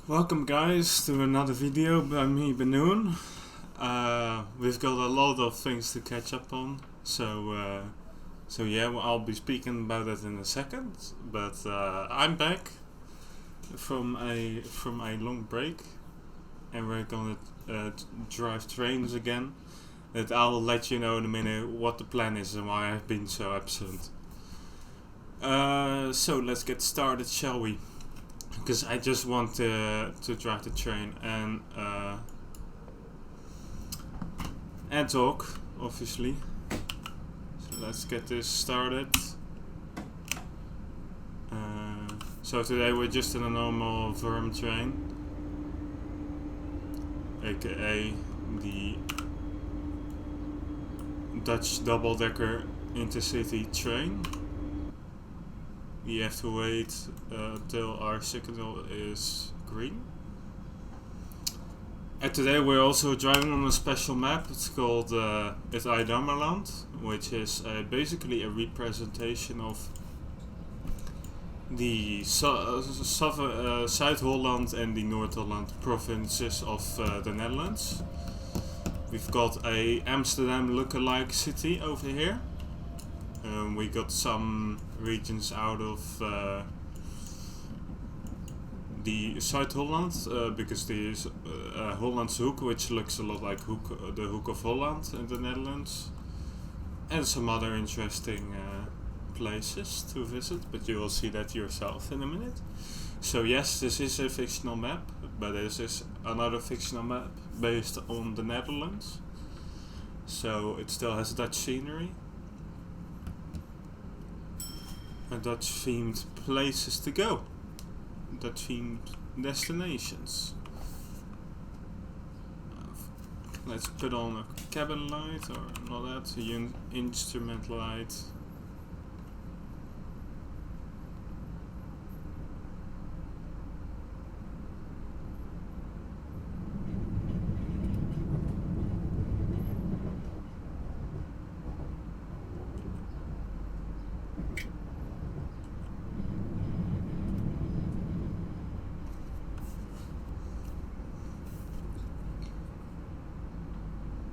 Welcome guys to another video by me, Benoon. We've got a lot of things to catch up on, so yeah, well, I'll be speaking about it in a second. But I'm back from a long break, and we're gonna drive trains again. And I'll let you know in a minute what the plan is and why I've been so absent. So let's get started, shall we? Because I just want to drive the train and talk, obviously. So let's get this started. So today we're just in a normal VIRM train, aka the Dutch double-decker intercity train. We have to wait till our signal is green. And today we're also driving on a special map. It's called IJdammerland, which is basically a representation of the Zuid-Holland and the Noord-Holland provinces of the Netherlands. We've got a Amsterdam lookalike city over here. We got some regions out of the Zuid-Holland because there's Hollandse Hoek, which looks a lot like the Hoek of Holland in the Netherlands, and some other interesting places to visit, but you will see that yourself in a minute. So yes, this is a fictional map, but this is another fictional map based on the Netherlands, so it still has Dutch scenery and Dutch themed places to go, Dutch themed destinations. Let's put on a cabin light, or not that, an instrument light.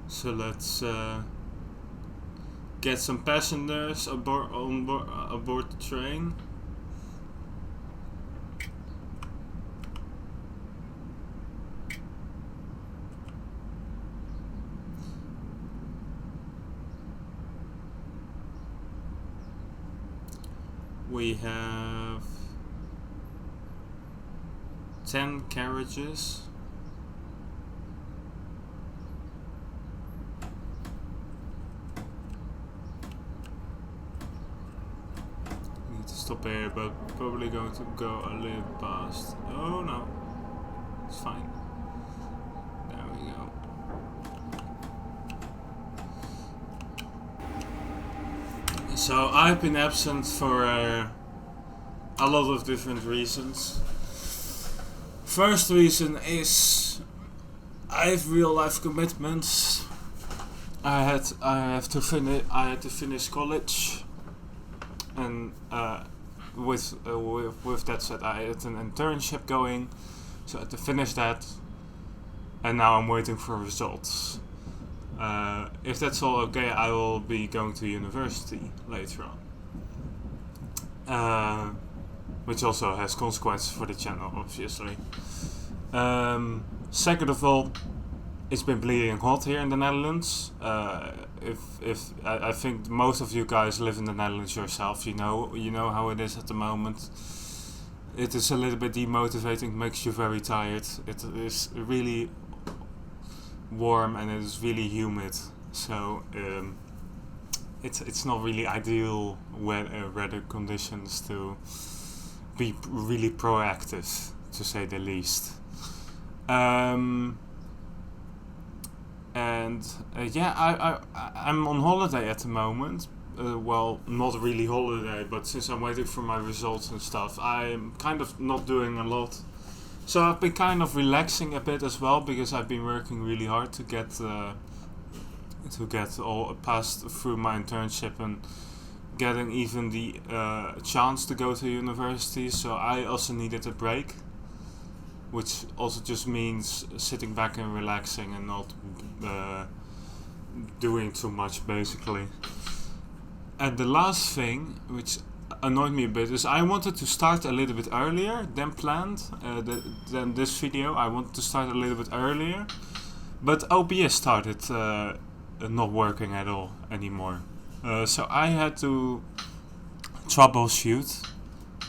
So let's get some passengers aboard the train. We have 10 carriages. Stop here, but probably going to go a little past. Oh no, it's fine. There we go. So I've been absent for a lot of different reasons. First reason is I have real life commitments. I had to finish college, and with that said, I had an internship going, so I had to finish that, and now I'm waiting for results. If that's all okay, I will be going to university later on, which also has consequences for the channel, obviously. Second of all, it's been bleeding hot here in the Netherlands. I think most of you guys live in the Netherlands yourself. You know how it is at the moment. It is a little bit demotivating, makes you very tired. It is really warm and it is really humid. So it's not really ideal weather conditions to be really proactive, to say the least. I'm on holiday at the moment. Well, not really holiday, but since I'm waiting for my results and stuff, I'm kind of not doing a lot. So I've been kind of relaxing a bit as well, because I've been working really hard to get all passed through my internship and getting even the chance to go to university. So I also needed a break. which also just means sitting back and relaxing and not doing too much, basically. And the last thing, which annoyed me a bit, is I wanted to start a little bit earlier than planned. Than this video, I wanted to start a little bit earlier, but OBS started not working at all anymore. So I had to troubleshoot.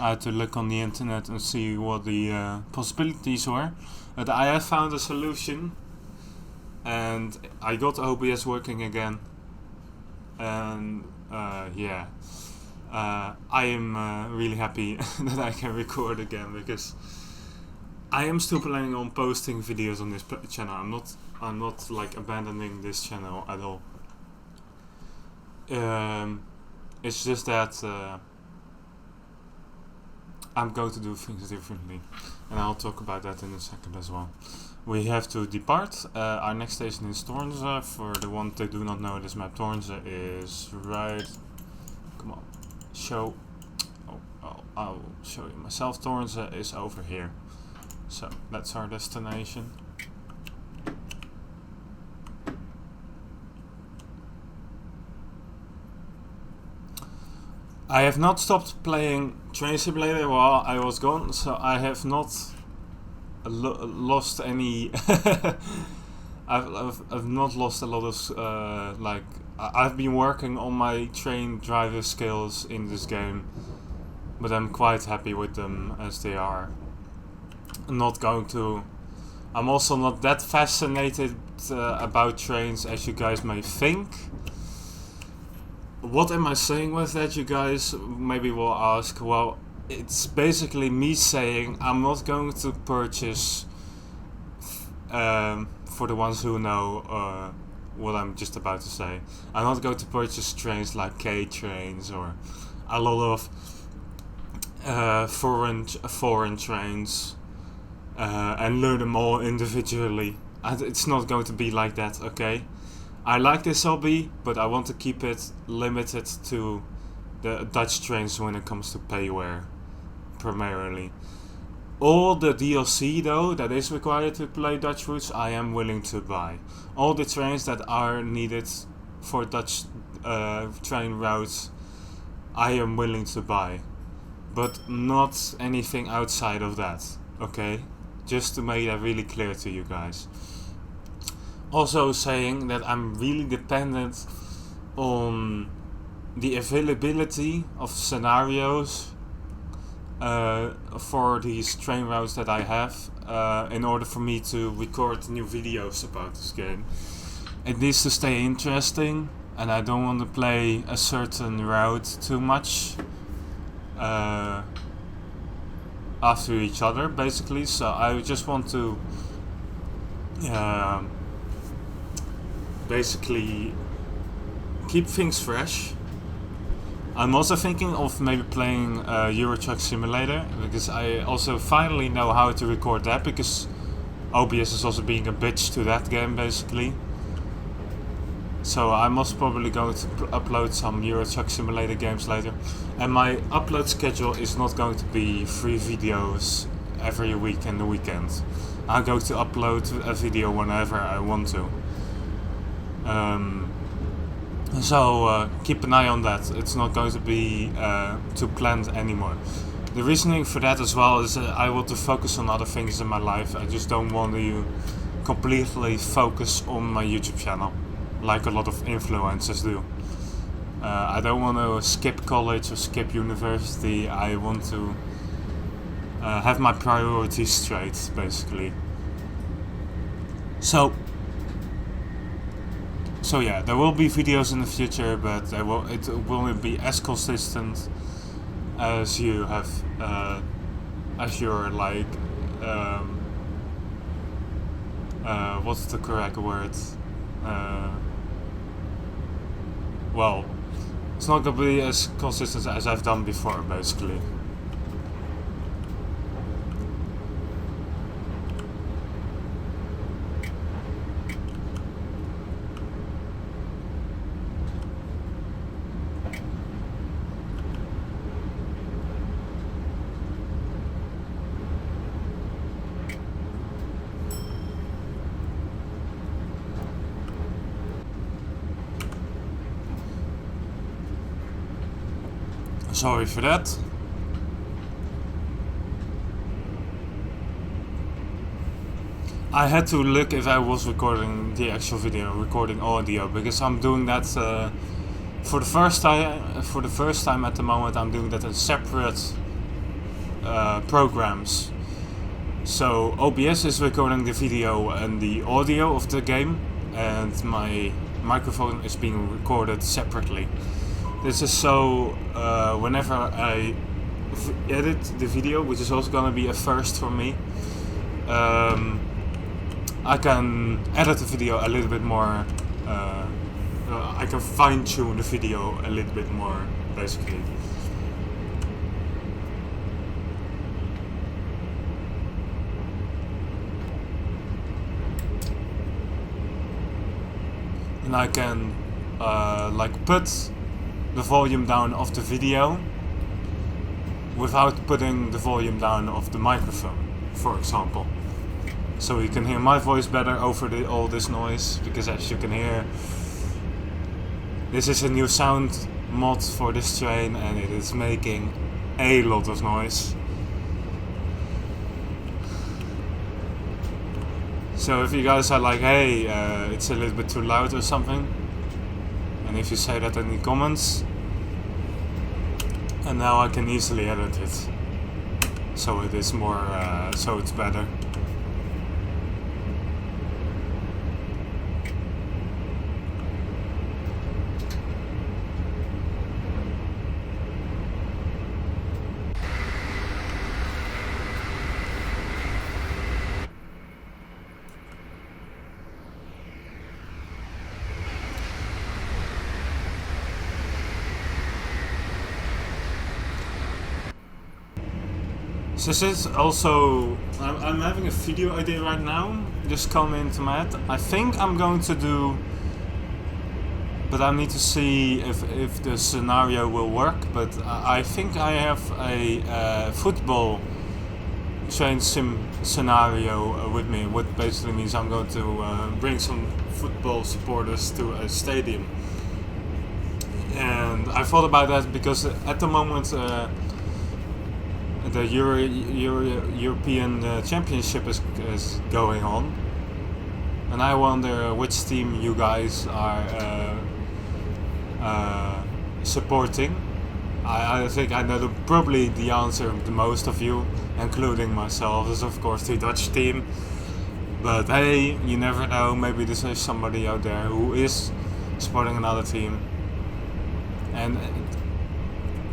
I had to look on the internet and see what the possibilities were. But I have found a solution, and I got OBS working again. And yeah, I am really happy that I can record again, because I am still planning on posting videos on this channel. I'm not like abandoning this channel at all. It's just that I'm going to do things differently, and I'll talk about that in a second as well. We have to depart. Our next station is Tornze. For the ones that do not know this map, Tornze is right. Come on, show. Oh, I'll show you myself. Tornze is over here. So that's our destination. I have not stopped playing Train Simulator while I was gone, so I have not lost any. I've not lost a lot of like. I've been working on my train driver skills in this game, but I'm quite happy with them as they are. I'm not going to. I'm also not that fascinated about trains as you guys may think. What am I saying with that, you guys maybe will ask? Well, it's basically me saying I'm not going to purchase, for the ones who know what I'm just about to say, I'm not going to purchase trains like K-trains or a lot of foreign trains and learn them all individually. It's not going to be like that, okay? I like this hobby, but I want to keep it limited to the Dutch trains when it comes to payware, primarily. All the DLC though that is required to play Dutch routes, I am willing to buy. All the trains that are needed for Dutch train routes, I am willing to buy, but not anything outside of that, okay? Just to make that really clear to you guys. Also saying that I'm really dependent on the availability of scenarios for these train routes that I have in order for me to record new videos about this game. It needs to stay interesting, and I don't want to play a certain route too much after each other, basically. So I just want to basically keep things fresh. I'm also thinking of maybe playing Euro Truck Simulator, because I also finally know how to record that, because OBS is also being a bitch to that game, basically. So I'm most probably going to upload some Euro Truck Simulator games later, and my upload schedule is not going to be 3 videos every week and the weekend. I'm going to upload a video whenever I want to. So keep an eye on that. It's not going to be too planned anymore. The reasoning for that as well is I want to focus on other things in my life. I just don't want to completely focus on my YouTube channel like a lot of influencers do. I don't want to skip college or skip university. I want to have my priorities straight, basically. So yeah, there will be videos in the future, but it won't be as consistent as you have, as your like, what's the correct word? Well, it's not gonna be as consistent as I've done before, basically. Sorry for that. I had to look if I was recording the actual video, recording audio, because I'm doing that for the first time. For the first time at the moment, I'm doing that in separate programs. So OBS is recording the video and the audio of the game, and my microphone is being recorded separately. This is so whenever I edit the video, which is also gonna be a first for me, I can edit the video a little bit more. I can fine tune the video a little bit more, basically. And I can like put the volume down of the video without putting the volume down of the microphone, for example. So you can hear my voice better over all this noise, because as you can hear, this is a new sound mod for this train and it is making a lot of noise. So if you guys are like, hey, it's a little bit too loud or something, and if you say that in the comments, and now I can easily edit it, so it is more, so it's better. This is also, I'm having a video idea right now, just coming into my head. I think I'm going to do, but I need to see if the scenario will work, but I think I have a football train sim scenario with me, what basically means I'm going to bring some football supporters to a stadium. And I thought about that because at the moment the European Championship is going on, and I wonder which team you guys are supporting. I think I know probably the answer of the most of you, including myself, is of course the Dutch team. But hey, you never know, maybe there's somebody out there who is supporting another team. And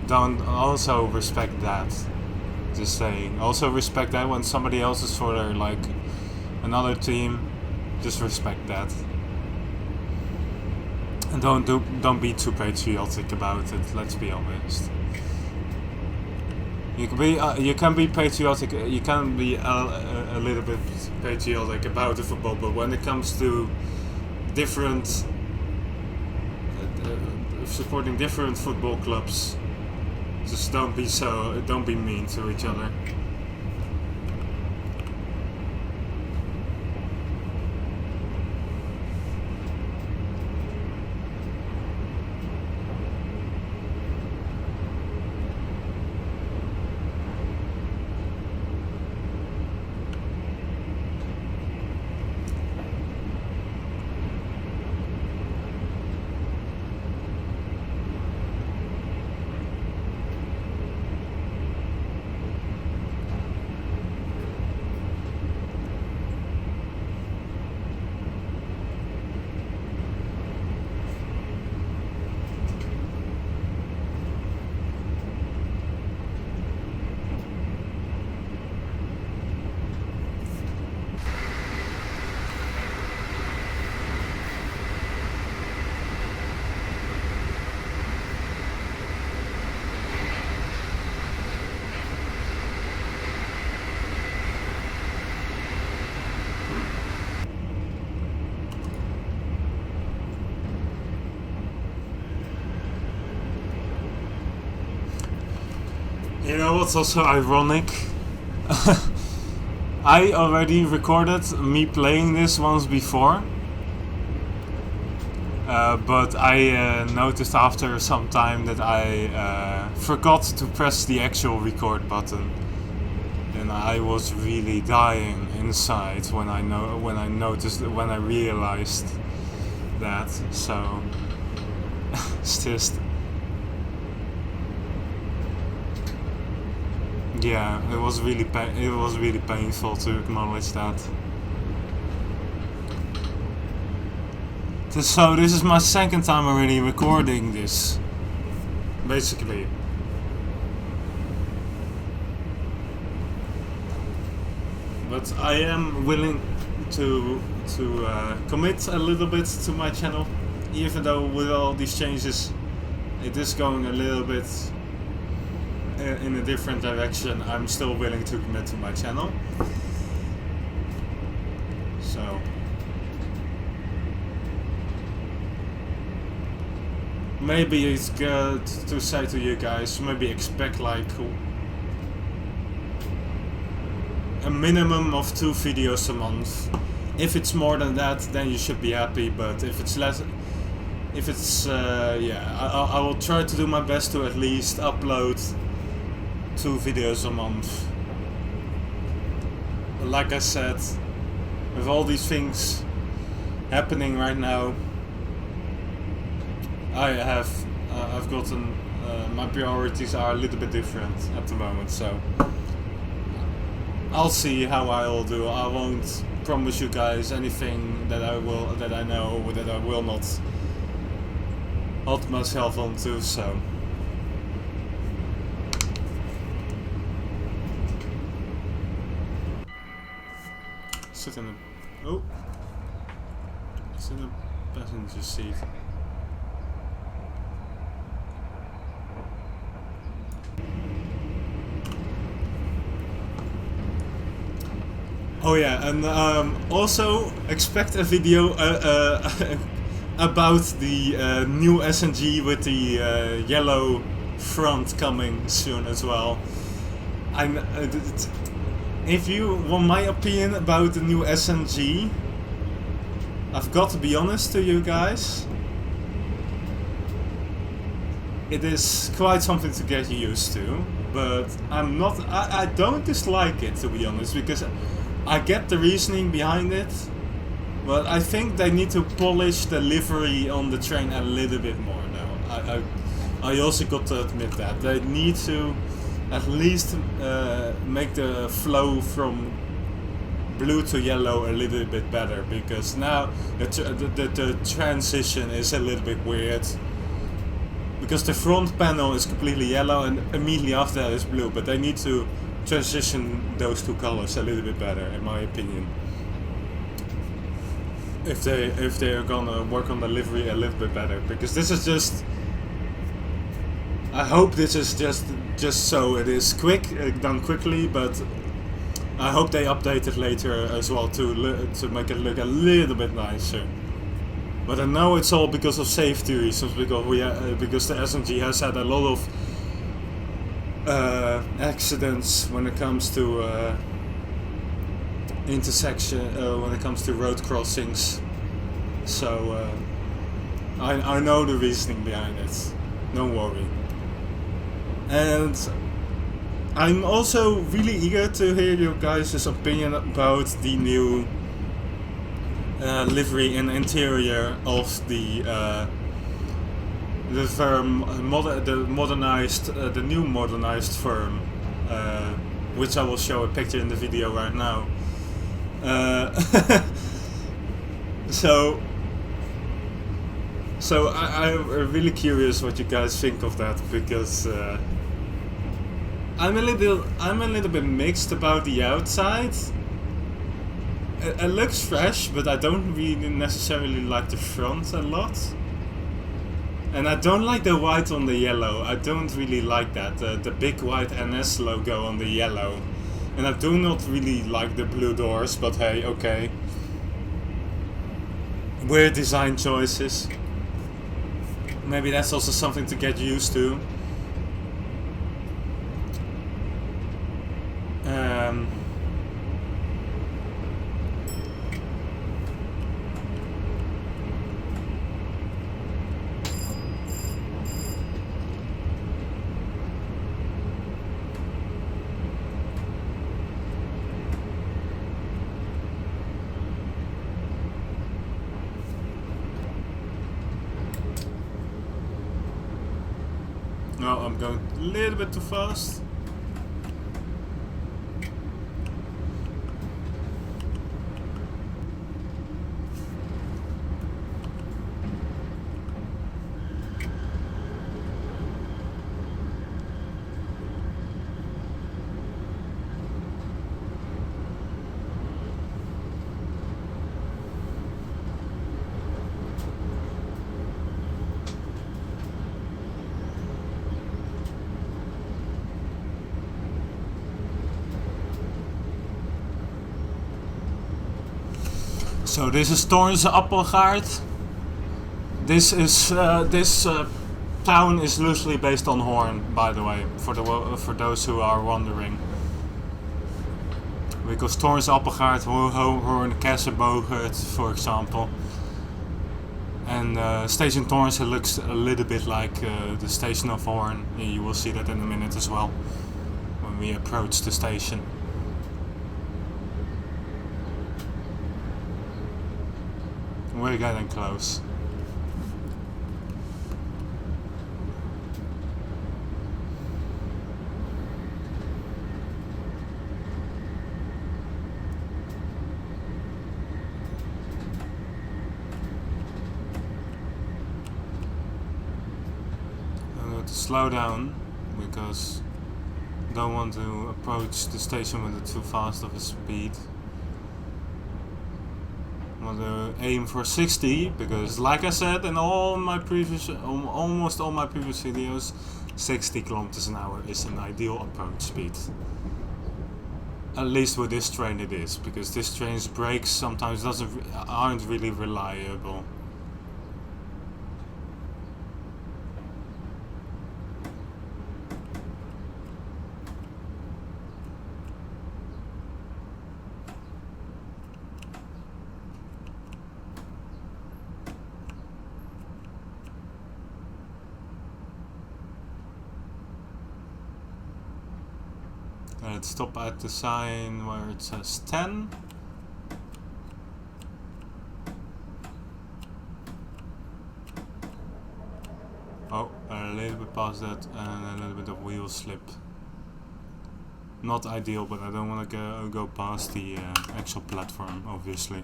don't also respect that. Just saying. Also respect that when somebody else is for like another team. Just respect that. And don't be too patriotic about it. Let's be honest. You can be patriotic. You can be a little bit patriotic about the football, but when it comes to different supporting different football clubs, just don't be mean to each other. You know what's also ironic? I already recorded me playing this once before. but I noticed after some time that I forgot to press the actual record button, and I was really dying inside when I realized that. So it's just, yeah, it was really painful to acknowledge that. So this is my second time already recording this, basically. But I am willing to commit a little bit to my channel, even though with all these changes it is going a little bit in a different direction. I'm still willing to commit to my channel. So maybe it's good to say to you guys, maybe expect like a minimum of 2 videos a month. If it's more than that, then you should be happy, but if it's less, I will try to do my best to at least upload 2 videos a month. But like I said, with all these things happening right now, I've gotten, my priorities are a little bit different at the moment, so I'll see how I'll do. I won't promise you guys anything that I know or that I will not hold myself onto, so. Sit in the passenger seat. Oh yeah, and also expect a video about the new SNG with the yellow front coming soon as well. If you want my opinion about the new SNG, I've got to be honest to you guys. It is quite something to get used to, but I don't dislike it, to be honest, because I get the reasoning behind it, but I think they need to polish the livery on the train a little bit more now. I also got to admit that. They need to at least make the flow from blue to yellow a little bit better, because now the transition is a little bit weird. Because the front panel is completely yellow and immediately after that is blue, but they need to transition those 2 colors a little bit better, in my opinion. If they are gonna work on the livery a little bit better, because this is just, I hope this is just so it is quick, done quickly, but I hope they update it later as well to make it look a little bit nicer. But I know it's all because of safety reasons, because the SMG has had a lot of accidents when it comes to when it comes to road crossings. So I know the reasoning behind it. Don't worry. And I'm also really eager to hear your guys' opinion about the new livery and interior of the VIRM, the new modernized VIRM, which I will show a picture in the video right now. So I'm really curious what you guys think of that, because I'm a little bit mixed about the outside. It looks fresh, but I don't really necessarily like the front a lot. And I don't like the white on the yellow. I don't really like that, the big white NS logo on the yellow. And I do not really like the blue doors, but hey, okay. Weird design choices. Maybe that's also something to get used to. I'm going a little bit too fast. So this is Torns Appelgaard. This is this town is loosely based on Hoorn, by the way, for those who are wondering. Because Torns Appelgaard, Hoorn, Kessenbogert, for example. And Station Torns looks a little bit like the station of Hoorn. You will see that in a minute as well, when we approach the station. We're getting close. I'm going to slow down because I don't want to approach the station with too fast of a speed. I want to aim for 60 because, like I said in all my previous, almost all my previous videos, 60 kilometers an hour is an ideal approach speed. At least with this train it is, because this train's brakes sometimes aren't really reliable. Let's stop at the sign where it says 10. Oh, a little bit past that and a little bit of wheel slip. Not ideal, but I don't want to go past the actual platform, obviously.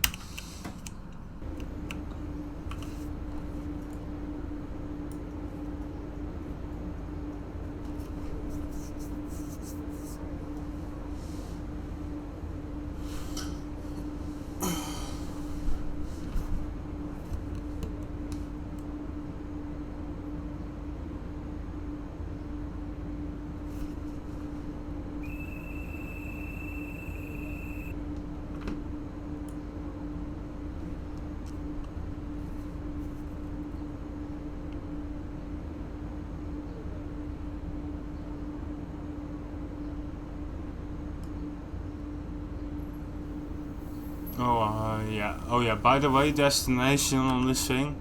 Yeah. Oh yeah. By the way, destination on this thing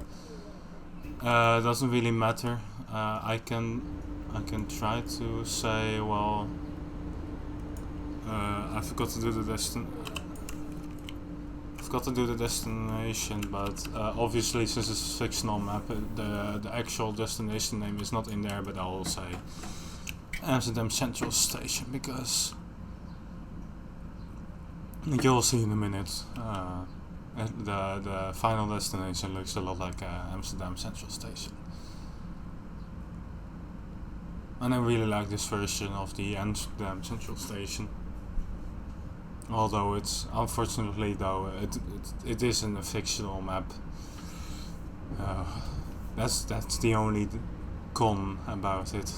doesn't really matter. I can try to say, well, I forgot to do the destination, but obviously since it's a fictional map, the actual destination name is not in there. But I will say Amsterdam Central Station because you'll see in a minute. The final destination looks a lot like Amsterdam Central Station. And I really like this version of the Amsterdam Central Station. Although it's, unfortunately though, it isn't a fictional map. That's the only con about it.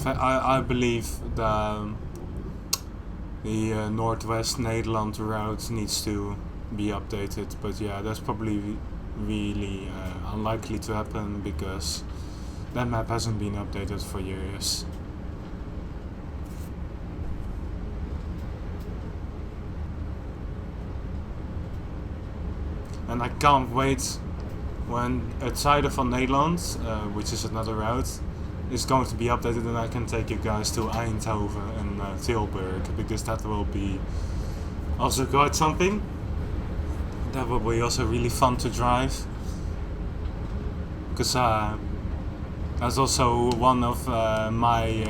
I believe the Northwest Nederland route needs to be updated, but yeah, that's probably really unlikely to happen because that map hasn't been updated for years. And I can't wait when Zuiden van Nederland, which is another route, is going to be updated, and I can take you guys to Eindhoven and Tilburg, because that will be also quite something. That will be also really fun to drive. because that's also one of my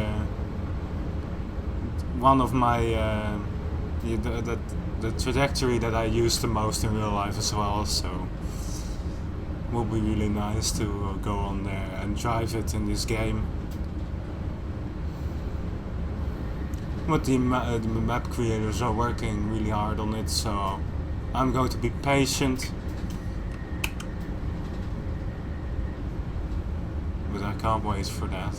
the trajectory that I use the most in real life as well. So it will be really nice to go on there and drive it in this game. But the map creators are working really hard on it, so I'm going to be patient. But I can't wait for that.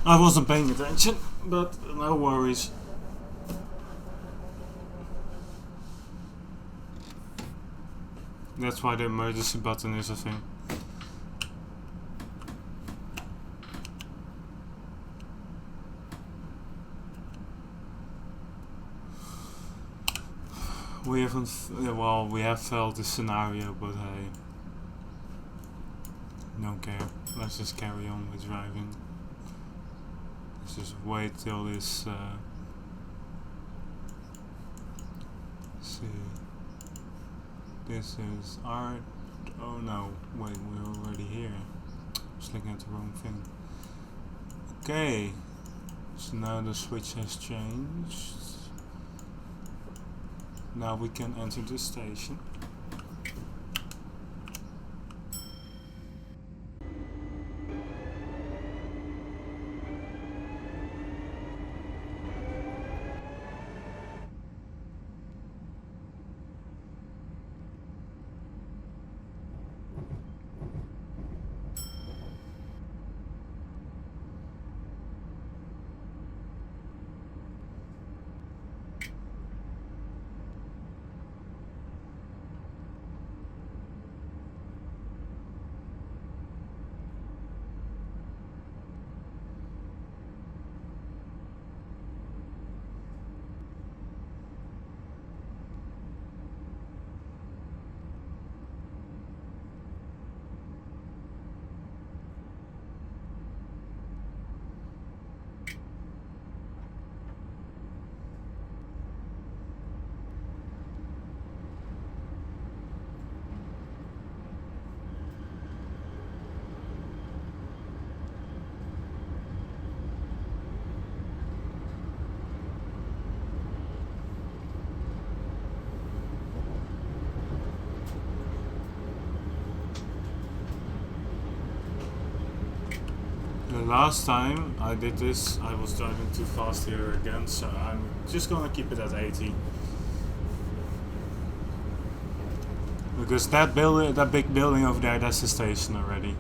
I wasn't paying attention, but no worries. That's why the emergency button is a thing. We haven't, well, we have felt the scenario, but hey, don't care. Let's just carry on with driving. Let's just wait till this, see, this is art, oh no, wait, we're already here. I was looking at the wrong thing. Okay, so now the switch has changed. Now we can enter the station. The last time I did this, I was driving too fast here again, so I'm just gonna keep it at 80. Because that building, that big building over there, that's the station already.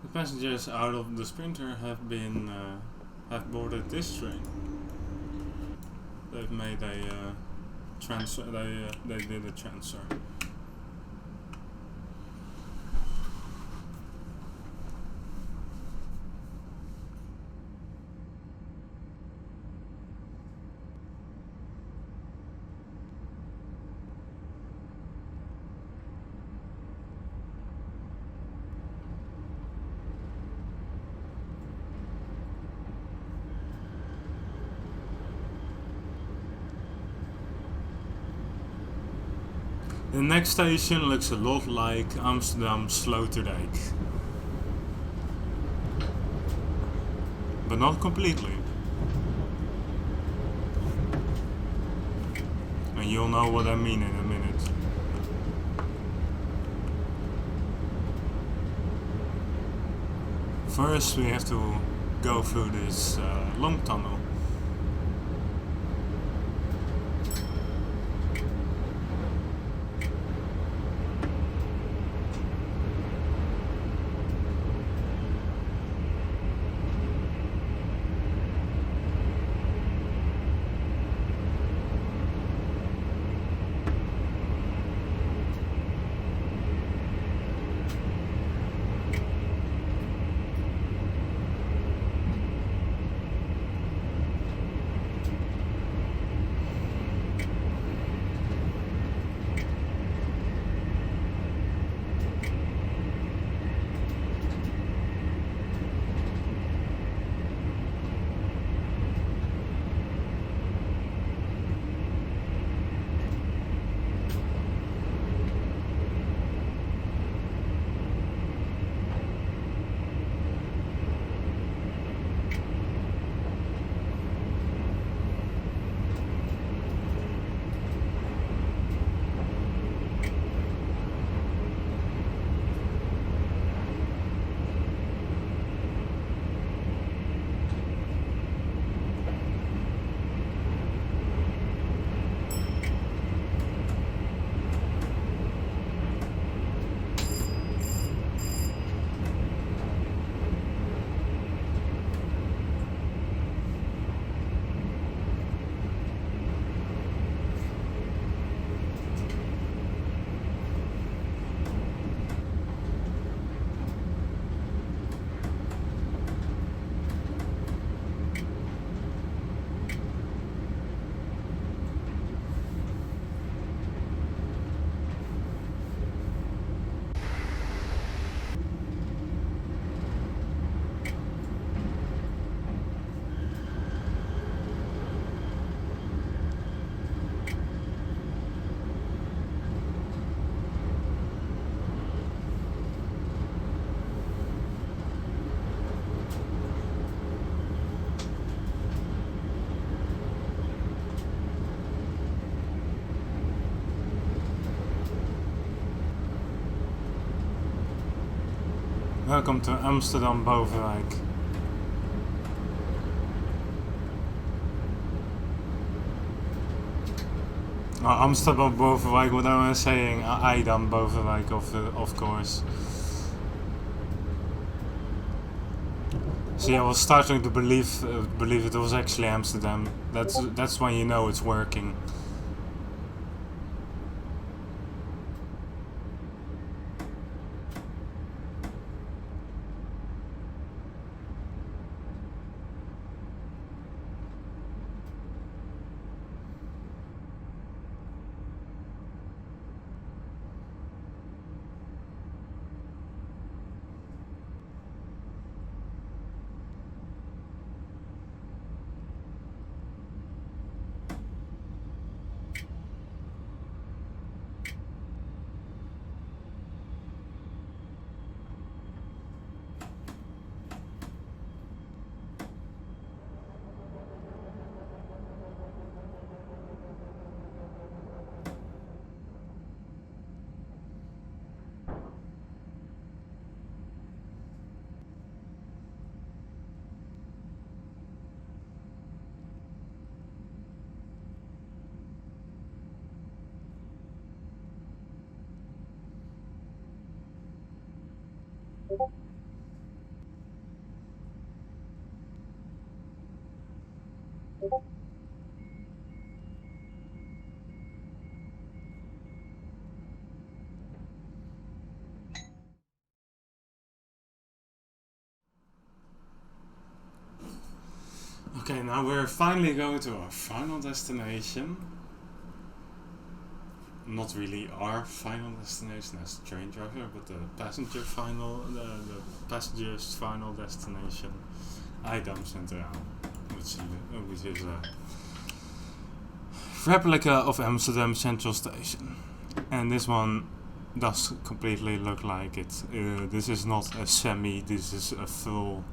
The passengers out of the Sprinter have been have boarded this train. They've made a transfer. They did a transfer. The next station looks a lot like Amsterdam Sloterdijk. But not completely. And you'll know what I mean in a minute. First we have to go through this long tunnel. Welcome to Amsterdam Bovenwijk. Amsterdam Bovenwijk, what am I saying? IJdam Bovenwijk, of course. See, I was starting to believe it was actually Amsterdam. That's when you know it's working. Okay, now we're finally going to our final destination. Not really our final destination as the train driver, but the passenger's final destination, IJdam Centraal, which is a replica of Amsterdam Central Station. And this one does completely look like it. This is not a semi, this is a full.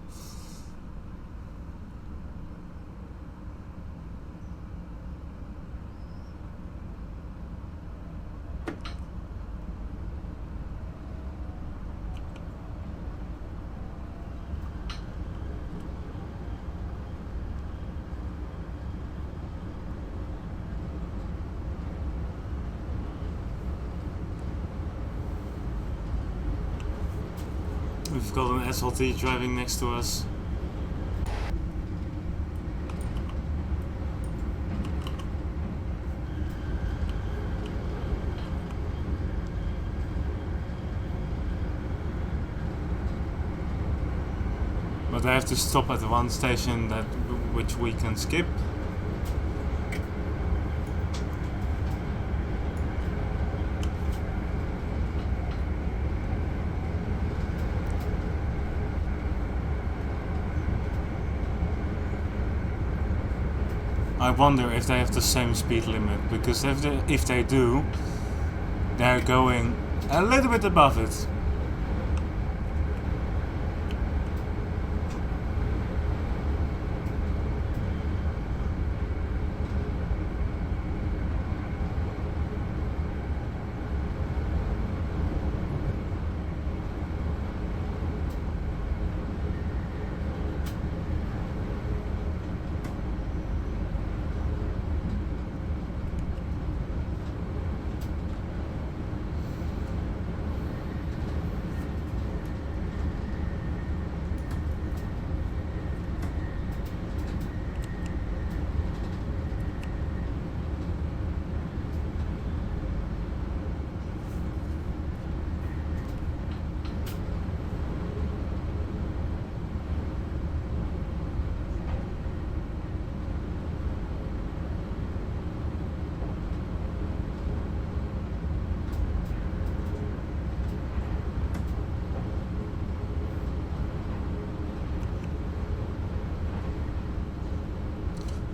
We've got an SLT driving next to us. But I have to stop at one station which we can skip. I wonder if they have the same speed limit, because if they do, they're going a little bit above it.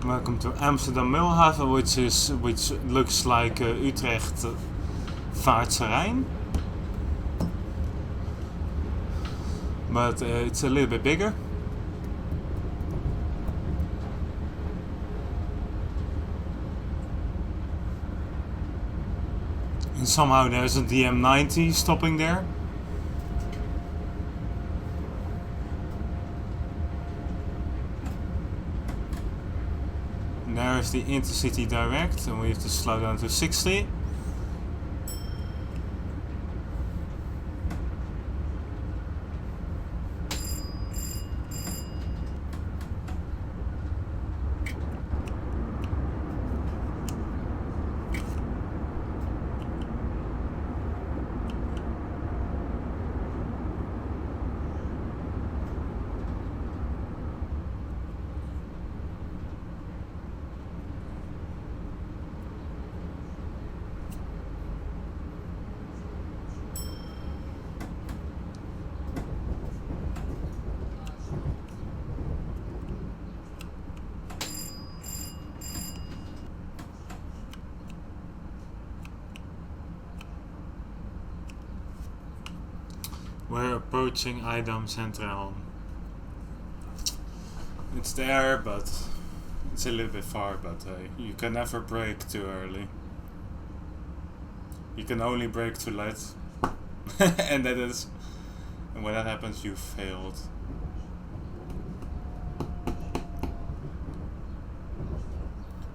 Welcome to Amsterdam Mulhaven, which looks like Utrecht Vaartserrein, but it's a little bit bigger. And somehow there's a DM90 stopping there. There is the intercity direct, and we have to slow down to 60. We're approaching IJdam Centraal. It's there, but it's a little bit far, but you can never brake too early. You can only brake too late. And when that happens, you failed.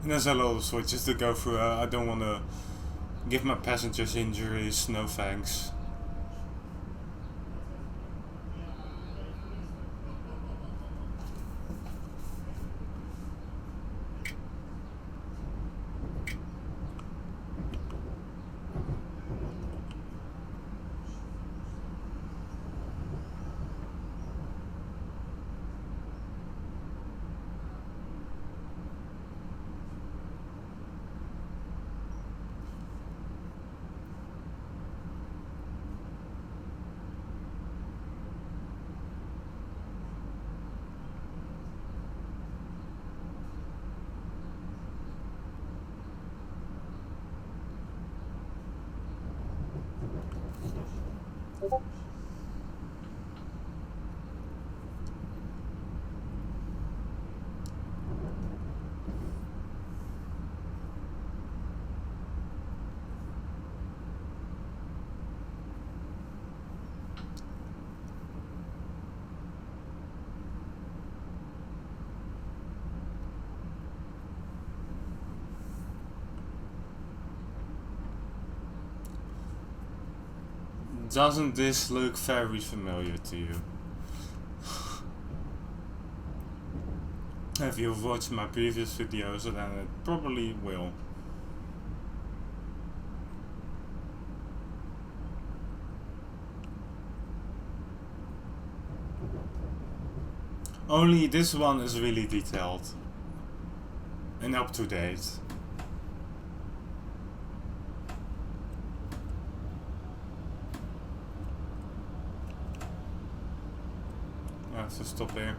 And there's a lot of switches to go through. I don't want to give my passengers injuries, no thanks. Doesn't this look very familiar to you? If you've watched my previous videos, then it probably will. Only this one is really detailed and up to date. I have to stop here.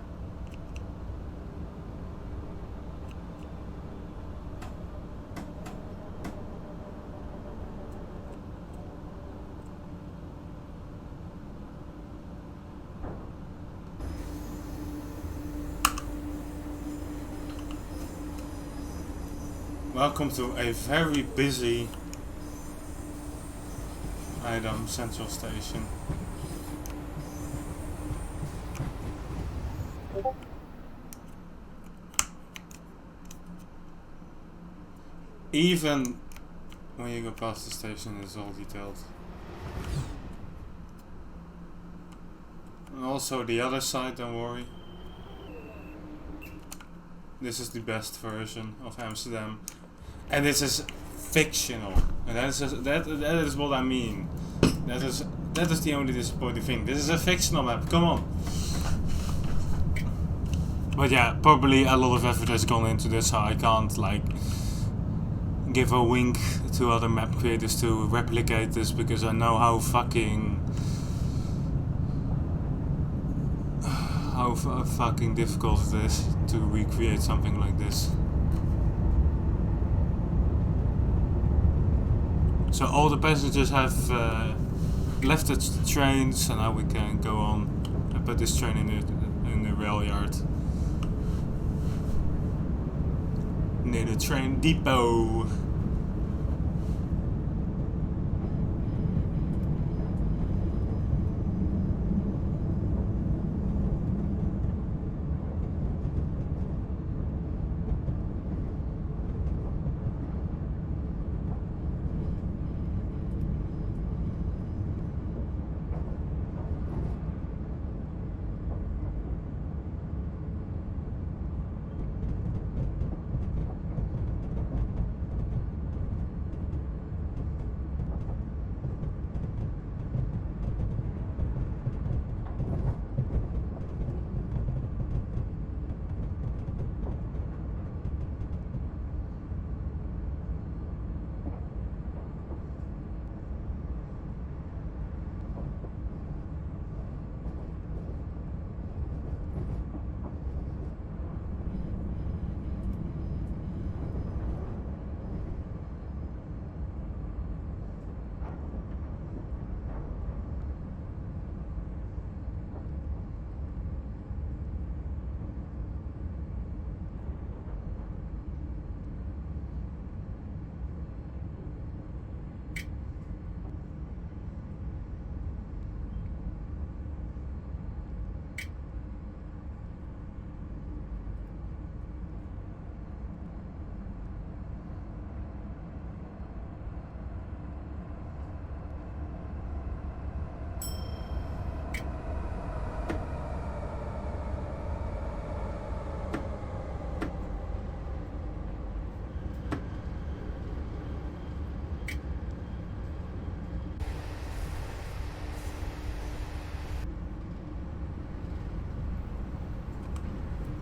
Welcome to a very busy IJdam Central Station. Even when you go past the station, it's all detailed. And also the other side, don't worry. This is the best version of Amsterdam. And this is fictional. And that is what I mean. That is the only disappointing thing. This is a fictional map, come on. But yeah, probably a lot of effort has gone into this, so I can't like give a wink to other map creators to replicate this, because I know how fucking difficult it is to recreate something like this. So all the passengers have left the train, so now we can go on and put this train in the rail yard near the train depot.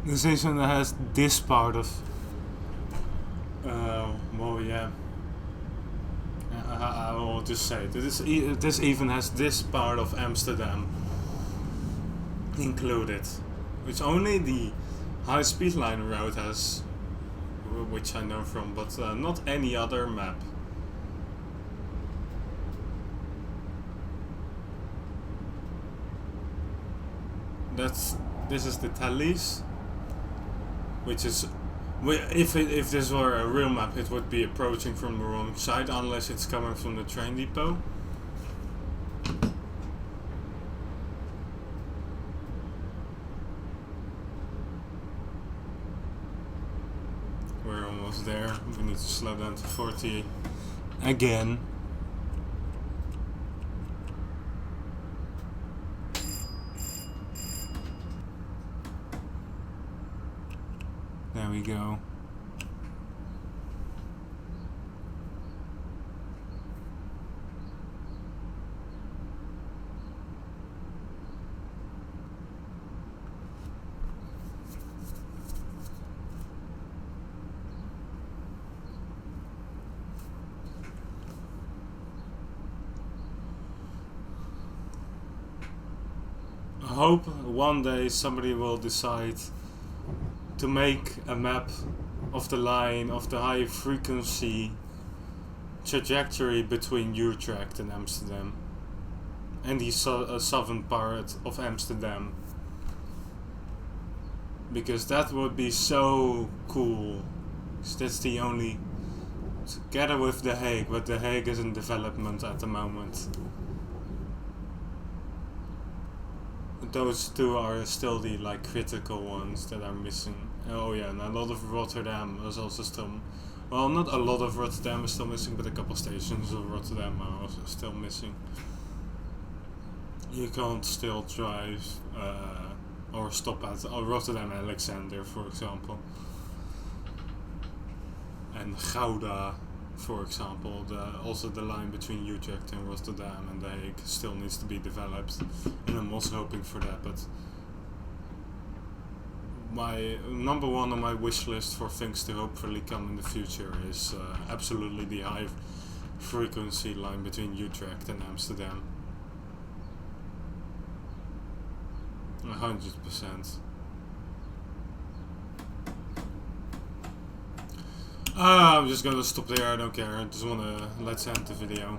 The station has this part of well, yeah, I will just say that this even has this part of Amsterdam included, which only the high-speed line route has, which I know from, but not any other map. this is the Thalys, which is, if this were a real map, it would be approaching from the wrong side unless it's coming from the train depot. We're almost there. We need to slow down to 40 again. There we go. I hope one day somebody will decide to make a map of the line of the high frequency trajectory between Utrecht and Amsterdam and the southern part of Amsterdam, because that would be so cool. That's the only, together with The Hague, but The Hague is in development at the moment. Those two are still the critical ones that are missing. Oh yeah, and a lot of Rotterdam is also still, well, not a lot of Rotterdam is still missing, but a couple stations of Rotterdam are also still missing. You can't still drive or stop at Rotterdam Alexander, for example, and Gouda, for example. Also the line between Utrecht and Rotterdam and The Hague still needs to be developed, and I'm also hoping for that. But my number one on my wish list for things to hopefully come in the future is absolutely the high frequency line between Utrecht and Amsterdam. 100%. I'm just gonna stop there, I don't care. I just wanna, let's end the video.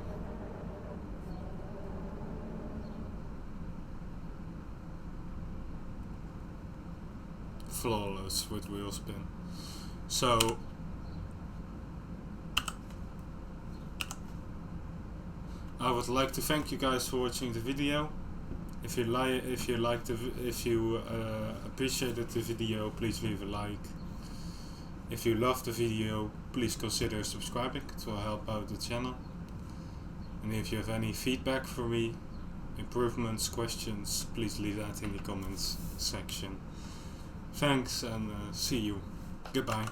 Flawless with wheel spin. So I would like to thank you guys for watching the video. If you appreciated the video, please leave a like. If you loved the video, please consider subscribing. It will help out the channel. And if you have any feedback for me, improvements, questions, please leave that in the comments section. Thanks, and see you. Goodbye.